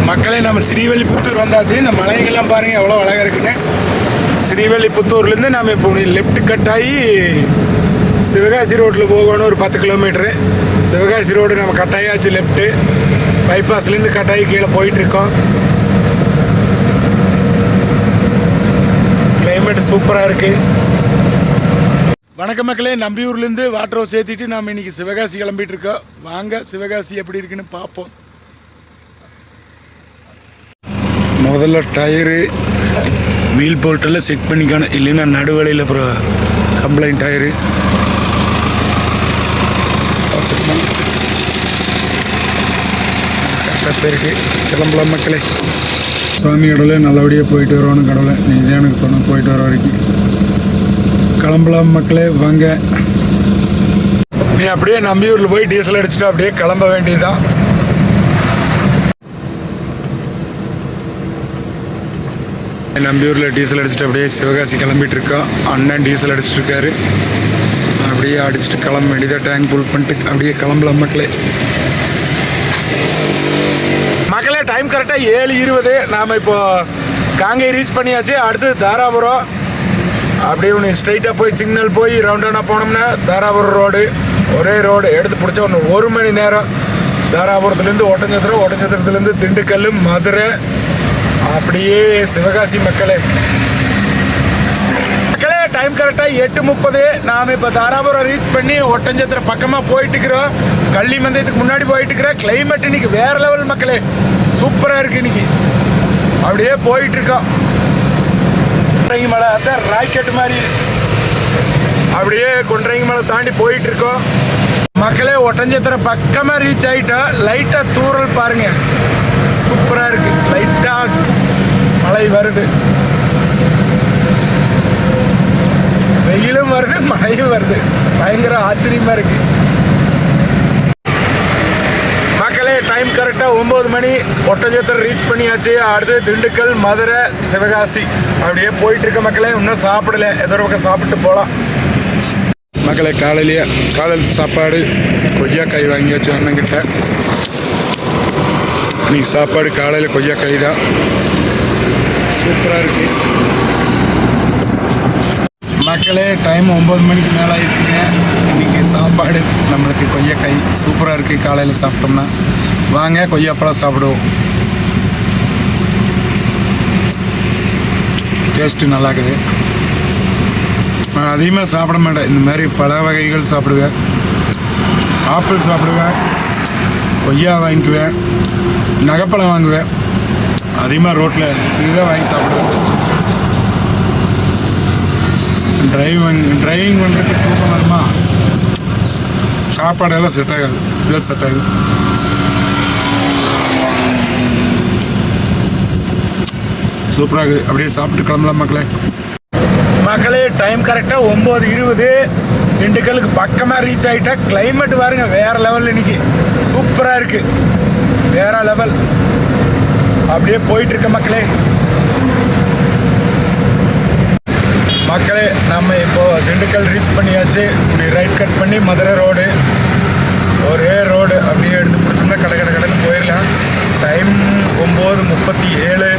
மக்களே நம்ம ஸ்ரீவில்லிபுத்தூர் வந்தாச்சு. இந்த மலைகள்லாம் பாருங்கள் எவ்வளோ அழகாக இருக்குன்னு. ஸ்ரீவில்லிபுத்தூர்லேருந்து நம்ம இப்போ லெஃப்ட் கட் ஆகி சிவகாசி ரோட்டில் போகணும். ஒரு 10 கிலோமீட்ரு சிவகாசி ரோடு நம்ம கட்டாயாச்சு. லெஃப்ட்டு பைபாஸ்லேருந்து கட்டாயி கீழே போயிட்டுருக்கோம். கிளைமேட் சூப்பராக இருக்குது. வணக்கம் மக்களே, நம்பியூர்லேருந்து வாட்டர் ஹவுஸ் ஏற்றிட்டு நாம் இன்றைக்கி சிவகாசி கிளம்பிட்டு இருக்கோம். வாங்க சிவகாசி எப்படி இருக்குன்னு பார்ப்போம். முதல்ல டயரு வீல் போல்ட்டெல்லாம் செக் பண்ணிக்கணும், இல்லைன்னா நடுவலையில் அப்புறம் கம்ப்ளைண்ட் டயரு. கரெக்டாக இருக்கு. கிளம்பலாம் மக்களே. சாமி கடவுளே நல்லபடியாக போயிட்டு வருவானு கடவுளை நீ தான் எனக்கு தோணும். போயிட்டு வர வரைக்கும் கிளம்பலாம் மக்களே வாங்க. நீ அப்படியே நம்பியூரில் போய் டீசல் அடிச்சுட்டு அப்படியே கிளம்ப வேண்டியதுதான். நம்பியூரில் டீசல் அடிச்சுட்டு அப்படியே சிவகாசி கிளம்பிட்டு இருக்கோம். அண்ணன் டீசல் அடிச்சுட்டு இருக்காரு. அப்படியே அடிச்சுட்டு கிளம்ப வேண்டியதாக. டேங்க் ஃபுல் பண்ணிட்டு அப்படியே கிளம்பலாம் மக்களே. மக்களே டைம் கரெக்டாக 7:20. நாம் இப்போ காங்கேயம் ரீச் பண்ணியாச்சு. அடுத்து தாராபுரம். அப்படியே ஒன்று ஸ்ட்ரைட்டாக போய் சிக்னல் போய் ரவுண்டானா போனோம்னா தாராபுரம் ரோடு. ஒரே ரோடு எடுத்து பிடிச்ச ஒரு மணி நேரம். தாராபுரத்துலேருந்து ஒட்டஞ்சத்திரம், ஒட்டஞ்சத்திரத்துலேருந்து திண்டுக்கல், மதுரை, அப்படியே சிவகாசி. மக்களே டைம் கரெக்டாக 8:30. நாம் இப்போ தாராபுரம் ரீச் பண்ணி ஒட்டஞ்சத்திரம் பக்கமாக போயிட்டுக்கிறோம். கள்ளி மந்தயத்துக்கு முன்னாடி போயிட்டுக்கிறோம். கிளைமேட் இன்னைக்கு வேறு லெவல் மக்களே, சூப்பராக இருக்குது இன்னைக்கு. அப்படியே போயிட்டுருக்கோம். கொன்றைங்கி மலை அதான் ராக்கெட் மாதிரி அப்படியே கொன்றைங்கி மலை தாண்டி போயிட்டுருக்கோம். மக்களே ஒட்டஞ்சத்திரம் பக்கமாக ரீச் ஆகிட்டோம். லைட்டாக தூறல் பாருங்கள், சூப்பராக இருக்குது. லைட்டாக மழை வருது, வெயிலும் வருது, மழையும் வருது. பயங்கர ஆச்சரியமாக இருக்குது மக்களே. டைம் கரெக்டாக 9 மணி. ஒட்டஞ்சத்திரம் ரீச் பண்ணியாச்சு. அடுத்து திண்டுக்கல், மதுரை, சிவகாசி அப்படியே போயிட்டுருக்க மக்களே. இன்னும் சாப்பிடலை, ஏதோ ஒரு பக்கம் சாப்பிட்டு போகலாம் மக்களே. காலையில் சாப்பாடு கொய்யாக்காய் வாங்கியாச்சு அண்ணங்கிட்ட. இன்னைக்கு சாப்பாடு காலையில் கொய்யாக்காய் தான். சூப்பராக இருக்குது மக்களே. டைம் 9 மணிக்கு மேலே ஆயிடுச்சுங்க. இன்றைக்கி சாப்பாடு நம்மளுக்கு கொய்யாக்காய் சூப்பராக இருக்குது. காலையில் சாப்பிட்டோம்னா வாங்க கொய்யாப்பழம் சாப்பிடுவோம். டேஸ்ட்டு நல்லா இருக்குது. நான் அதிகமாக சாப்பிட மாட்டேன். இந்த மாதிரி பல வகைகள் சாப்பிடுவேன். ஆப்பிள் சாப்பிடுவேன், கொய்யா வாங்கிக்குவேன், நகைப்பழம் வாங்குவேன். அதிகமாக ரோட்டில் இதுதான் வாங்கி சாப்பிடுவேன். டிரைவிங் பண்ணுறதுக்கு தூக்கம் வருமா, சாப்பாடெல்லாம் செட் ஆகாது. இதுதான் செட் ஆகுது. சூப்பராக இருக்குது. அப்படியே சாப்பிட்டு கிளம்பலாம் மக்களே. மக்களே டைம் கரெக்டாக 9:20. திண்டுக்கலுக்கு பக்கமாக ரீச் ஆகிட்டா. கிளைமேட் பாருங்க வேறு லெவலில் இன்னைக்கு சூப்பராக இருக்குது, வேறு லெவல். அப்படியே போயிட்டுருக்க மக்களே. மக்களே நம்ம இப்போது திண்டுக்கல் ரீச் பண்ணியாச்சு. இப்படி ரைட் கட் பண்ணி மதுரை ரோடு, ஒரே ரோடு அப்படியே எடுத்து பிடிச்சோம்னா கடன்னு போயிடலாம். டைம் 9:37.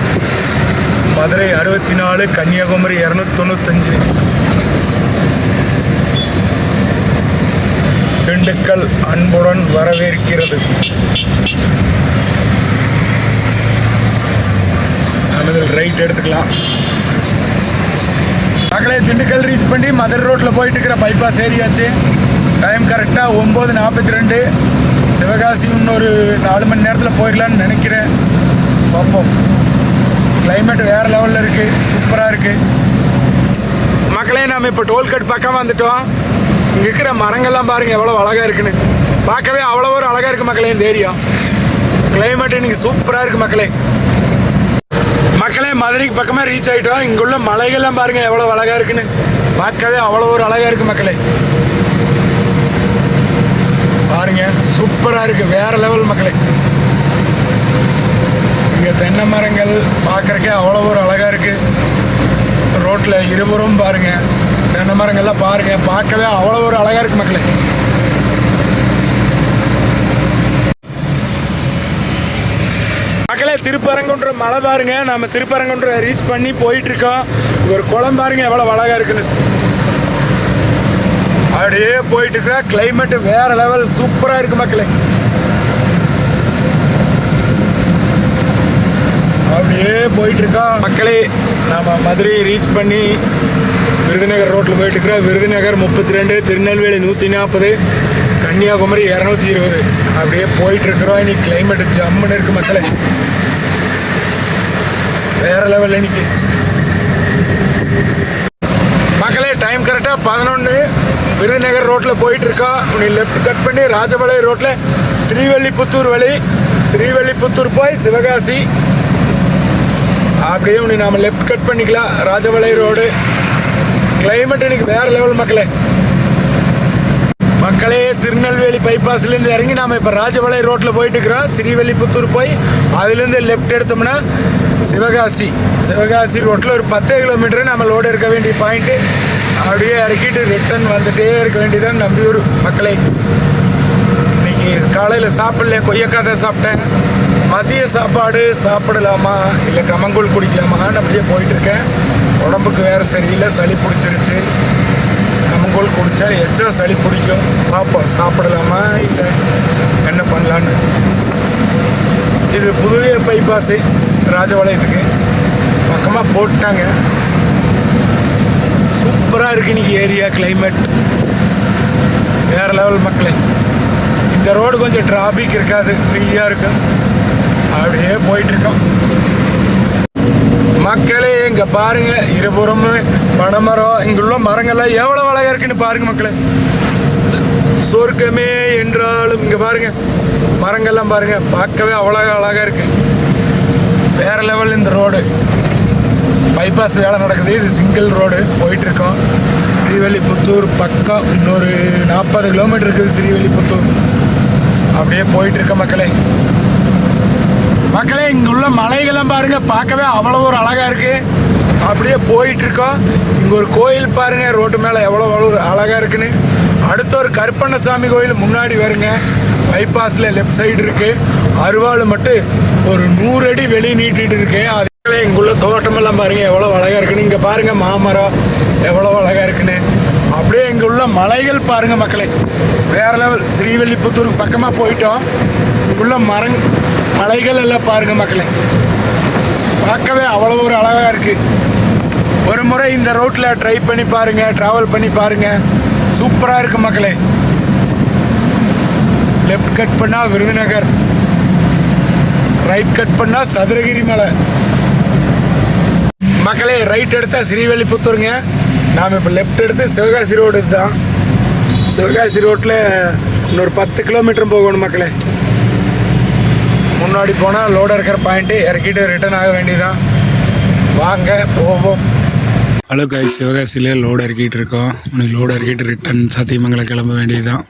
மதுரை 64, கன்னியாகுமரி 295, திண்டுக்கல் அன்புடன் வரவேற்கிறது. நம்ம இதில் ரைட் எடுத்துக்கலாம் மக்களே. திண்டுக்கல் ரீச் பண்ணி மதுரை ரோட்டில் போயிட்டு இருக்கிற பைபாஸ் ஏரியாச்சு. டைம் கரெக்டாக 9:42. சிவகாசி இன்னொரு 4 மணி நேரத்தில் போயிடலான்னு நினைக்கிறேன். பார்ப்போம். கிளைமேட் வேறு லெவலில் இருக்குது, சூப்பராக இருக்குது மக்களே. நம்ம இப்போ டோல்கட் பக்கம் வந்துட்டோம். இங்கே இருக்கிற மரங்கள்லாம் பாருங்கள் எவ்வளோ அழகாக இருக்குன்னு. பார்க்கவே அவ்வளோ ஒரு அழகாக இருக்குது மக்களே இந்த ஏரியா. கிளைமேட் இன்றைக்கி சூப்பராக இருக்குது மக்களே. மக்களே மதுரைக்கு பக்கமாக ரீச் ஆகிட்டோம். இங்குள்ள மலைகள்லாம் பாருங்கள் எவ்வளோ அழகாக இருக்குன்னு. பார்க்கவே அவ்வளோ ஒரு அழகாக இருக்குது மக்களே. பாருங்க சூப்பராக இருக்குது, வேறு லெவல் மக்களே. இங்கே தென்னை மரங்கள் பார்க்குறக்கே அவ்வளோ ஒரு அழகாக இருக்குது. ரோட்டில் இருபுறம் பாருங்கள் தென்னை மரங்கள்லாம் பாருங்கள், பார்க்கவே அவ்வளோ ஒரு அழகாக இருக்குது மக்களே. மக்களே திருப்பரங்குன்றம் மலை பாருங்க. நம்ம திருப்பரங்குன்றம் ரீச் பண்ணி போயிட்டு இருக்கோம். ஒரு குளம் பாருங்க எவ்வளவு அழகா இருக்குன்னு. அப்படியே போயிட்டு இருக்க கிளைமேட் வேற லெவல் சூப்பரா இருக்கு மக்களே. அப்படியே போயிட்டு இருக்கோம் மக்களே. நம்ம மதுரை ரீச் பண்ணி விருதுநகர் ரோட்டில் போயிட்டு இருக்கிறோம். விருதுநகர் 32, திருநெல்வேலி 140, கன்னியாகுமரி 220. அப்படியே போயிட்டு இருக்கிறோம். இன்னைக்கு கிளைமேட் ஜம்முன்னு இருக்கு மக்களே, வேற லெவல் இன்னைக்கு மக்களே. டைம் கரெக்டாக 11. விருதுநகர் ரோட்டில் போயிட்டு இருக்கோம். உன்னை லெஃப்ட் கட் பண்ணி ராஜபாளையம் ரோட்டில் ஸ்ரீவல்லிபுத்தூர் வழி, ஸ்ரீவல்லிபுத்தூர் போய் சிவகாசி. அப்படியே உன்னை நாம் லெஃப்ட் கட் பண்ணிக்கலாம். ராஜபாளையம் ரோடு கிளைமேட் இன்னைக்கு வேற லெவல் மக்களே. மக்களே திருநெல்வேலி பைபாஸ்லேருந்து இறங்கி நாம் இப்போ ராஜபாளையம் ரோட்டில் போயிட்டு இருக்கிறோம். ஸ்ரீவல்லிபுத்தூர் போய் அதுலேருந்து லெஃப்ட் எடுத்தோம்னா சிவகாசி. சிவகாசி ரோட்டில் ஒரு 10 கிலோமீட்டர் நம்ம லோடு இருக்க வேண்டிய பாயிண்ட்டு. அப்படியே இறக்கிட்டு ரிட்டர்ன் வந்துட்டே இருக்க வேண்டியதான் நம்பியூர் மக்களே. இன்னைக்கு காலையில் சாப்பிடல, கொய்யக்காய் தான் சாப்பிட்டேன். மதிய சாப்பாடு சாப்பிடலாமா இல்லை கமங்கூழ் குடிக்கலாமான்னு அப்படியே போயிட்டுருக்கேன். உடம்புக்கு வேறு சரியில்லை, சளி பிடிச்சிருச்சு. கமங்கூழ் குடித்தா எச்சா சளி பிடிக்கும். பார்ப்போம் சாப்பிடலாமா இல்லை என்ன பண்ணலான்னு. இது புதுவே பைபாஸு ராஜபாளையத்துக்கு பக்கமாக போட்டாங்க. சூப்பராக இருக்குது இன்றைக்கி ஏரியா கிளைமேட் வேறு லெவல் மக்களே. இந்த ரோடு கொஞ்சம் டிராஃபிக் இருக்காது, ஃப்ரீயாக இருக்கும். அப்படியே போயிட்டுருக்கோம் மக்களே. இங்கே பாருங்கள் இருபுறமும் பனைமரம். இங்குள்ள மரங்கள்லாம் எவ்வளோ அழகாக இருக்குன்னு பாருங்கள் மக்களே. சொர்க்கமே என்றாலும் இங்கே பாருங்கள் மரங்கள்லாம் பாருங்கள், பார்க்கவே அவ்வளோ அழகாக இருக்குது. வேறு லெவல் இந்த ரோடு. பைபாஸ் வேலை நடக்குது. இது சிங்கிள் ரோடு போயிட்டுருக்கோம். ஸ்ரீவல்லிபுத்தூர் பக்கம் இன்னொரு 40 கிலோமீட்டர் இருக்குது ஸ்ரீவல்லிபுத்தூர். அப்படியே போயிட்டுருக்க மக்களே. மக்களே இங்கே உள்ள மலைகள்லாம் பாருங்கள், பார்க்கவே அவ்வளோ ஒரு அழகாக இருக்குது. அப்படியே போயிட்டுருக்கோம். இங்கே ஒரு கோயில் பாருங்கள் ரோட்டு மேலே எவ்வளோ அழகாக இருக்குன்னு. அடுத்த ஒரு கருப்பண்ணசாமி கோயில் முன்னாடி வருங்க. பைபாஸில் லெஃப்ட் சைடு இருக்குது. அருவாள் மட்டும் ஒரு 100 அடி வெளியே நீட்டிகிட்டு இருக்கு. அதே இங்குள்ள தோட்டமெல்லாம் பாருங்கள் எவ்வளோ அழகாக இருக்குன்னு. இங்கே பாருங்கள் மாமரம் எவ்வளோ அழகாக இருக்குன்னு. அப்படியே இங்கே உள்ள மலைகள் பாருங்கள் மக்களே, வேறு லெவல். ஸ்ரீவல்லிபுத்தூருக்கு பக்கமாக போயிட்டோம். இங்குள்ள மலைகள் எல்லாம் பாருங்கள் மக்களே, பார்க்கவே அவ்வளோ ஒரு அழகாக இருக்குது. ஒரு முறை இந்த ரோட்டில் ட்ரை பண்ணி பாருங்கள், ட்ராவல் பண்ணி பாருங்கள், சூப்பராக இருக்குது மக்களே. லெஃப்ட் கட் பண்ணால் விருதுநகர், ரைட் கட் பண்ணால் சதுரகிரி மலை மக்களே. ரைட் எடுத்தால் ஸ்ரீவல்லிபுத்தூருங்க. நாம் இப்போ லெஃப்ட் எடுத்து சிவகாசி ரோடு தான். சிவகாசி ரோட்டில் இன்னொரு 10 கிலோமீட்டர் போகணும் மக்களே. முன்னாடி போனால் லோடு இருக்கிற பாயிண்ட்டு இறக்கிட்டு ரிட்டர்ன் ஆக வேண்டியதான். வாங்க போவோம். ஹலோ காய்ஸ், சிவகாசியிலே லோடு இறக்கிட்டு இருக்கோம். லோடு இறக்கிட்டு ரிட்டர்ன் சத்தியமங்கலம் கிளம்ப வேண்டியதுதான்.